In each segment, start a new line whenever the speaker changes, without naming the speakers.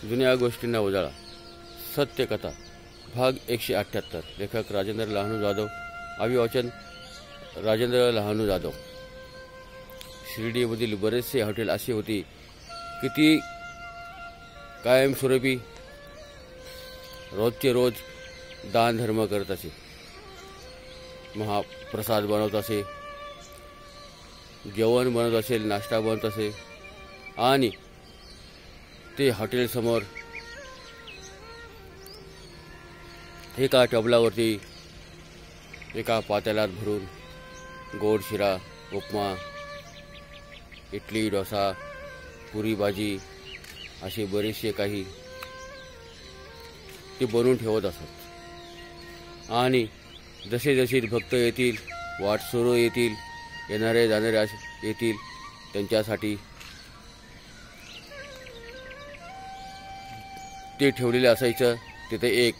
जुन्या गोष्टींना उजाळा. सत्यकथा भाग 178. लेखक राजेंद्र लहानू जाधव. अभिवाचन राजेंद्र लहानू जाधव. शिर्डीमधील बरेचसे हॉटेल अशी होती की ती कायमस्वरूपी रोजचे रोज दान धर्म करत असे, महाप्रसाद बनवत असे, जेवण बनत असेल, नाश्ता बनत असे आणि ते हॉटेलसमोर एका टबलावरती एका पातेल्यात भरून गोड शिरा, उपमा, इडली, डोसा, पुरी भाजी असे बरेचसे काही ते बनवून ठेवत असत. आणि जसे जसे भक्त येतील, वाटसरू येतील, येणारे जाणारे येतील, त्यांच्यासाठी ते ठेवलेले असायचं. तिथे एक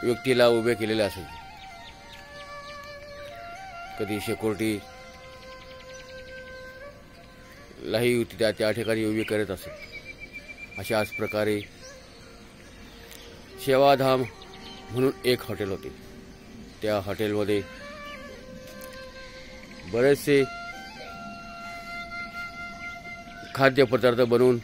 व्यक्तीला उभे केलेले असायचे. कधी सिक्युरिटी लाही त्या ठिकाणी उभी करत असत. अशाच प्रकारे सेवाधाम म्हणून एक हॉटेल होते. त्या हॉटेलमध्ये बरेचसे खाद्यपदार्थ बनवून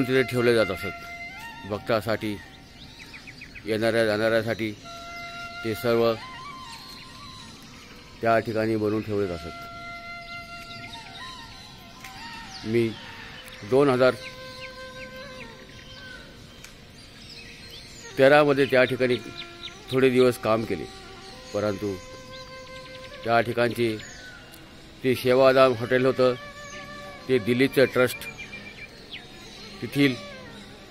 तिथे ठेवले जात असत. भक्तासाठी, येणाऱ्या जाणाऱ्यासाठी ते सर्व त्या ठिकाणी बनवून ठेवले असत. मी 2013 मध्ये त्या ठिकाणी थोडे दिवस काम केले, परंतु त्या ठिकाणचे ते सेवाधाम हॉटेल होतं ते दिल्लीचं ट्रस्ट, तिथील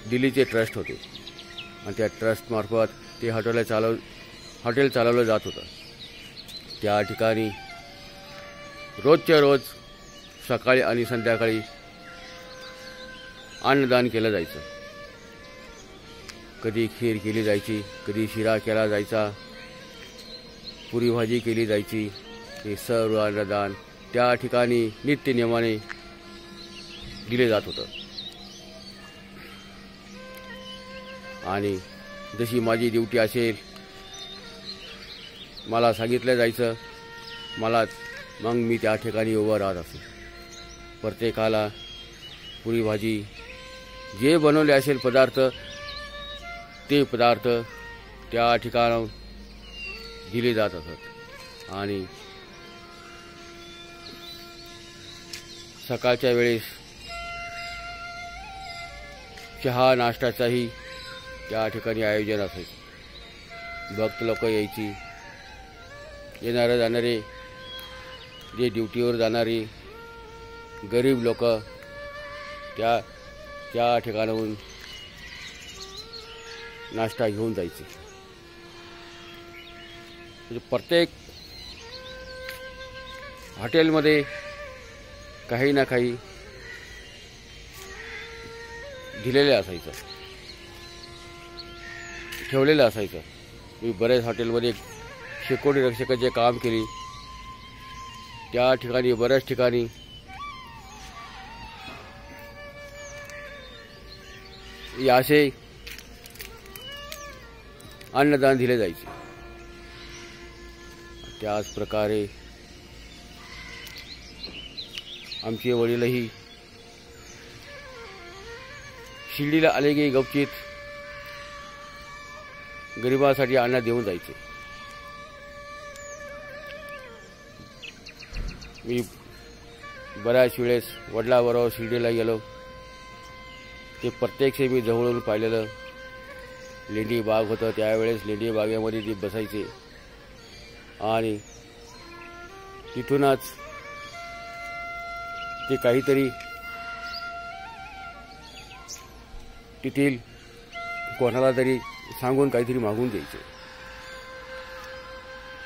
दिल्लीचे ट्रस्ट होते आणि त्या ट्रस्टमार्फत ते हॉटेल चालवलं जात होतं. त्या ठिकाणी रोजच्या रोज सकाळी आणि संध्याकाळी अन्नदान केलं जायचं. कधी खीर केली जायची, कधी शिरा केला जायचा, पुरी भाजी केली जायची. हे सर्व अन्नदान त्या ठिकाणी नित्यनियमाने दिले जात होतं. आणि जशी माझी ड्युटी असेल, मला सांगितलं जायचं, मग मी त्या ठिकाणी उभं राहत असे. प्रत्येकाला पुरी भाजी जे बनवले असेल पदार्थ, ते पदार्थ त्या ठिकाणाहून दिले जात असत. आणि सकाळच्या वेळेस चहा नाश्त्याचाही त्या ठिकाणी आयोजन असायचं. भक्त लोक यायची, येणारे जाणारे, जे ड्युटीवर जाणारी गरीब लोक त्या ठिकाणाहून नाश्ता घेऊन जायचे. प्रत्येक हॉटेलमध्ये काही ना काही दिलेले असायचं, ठेवलेलं असायचं. मी बरेच हॉटेलमध्ये सिक्युरिटी रक्षकाचे काम केले. त्या ठिकाणी बऱ्याच ठिकाणी असे अन्नदान दिले जायचे. त्याच प्रकारे आमचे वडीलही शिर्डीला आले की गपचीत गरिबासाठी अन्न देऊन जायचे. मी बऱ्याच वेळेस वडिलांबरोबर शिर्डीला गेलो. ते प्रत्यक्ष मी जवळून पाहिलेलं. लेंडी बाग होतं, त्यावेळेस लेंडी बागेमध्ये ते बसायचे आणि तिथूनच ते काहीतरी तिथील कोणाला तरी सांगून काहीतरी मागून द्यायचे.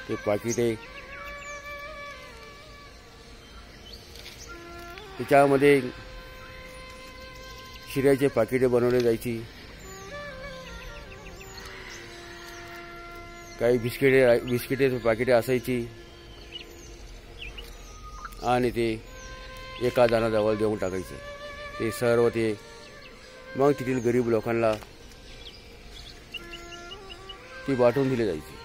ते पाकिटे त्याच्यामध्ये शिऱ्याचे पाकिटे बनवले जायची, काही बिस्किटे पाकिटे असायची आणि ते एका जणाजवळ देऊन टाकायचे. ते सर्व ते मग तेथील गरीब लोकांना ती वाटून दिली जायची.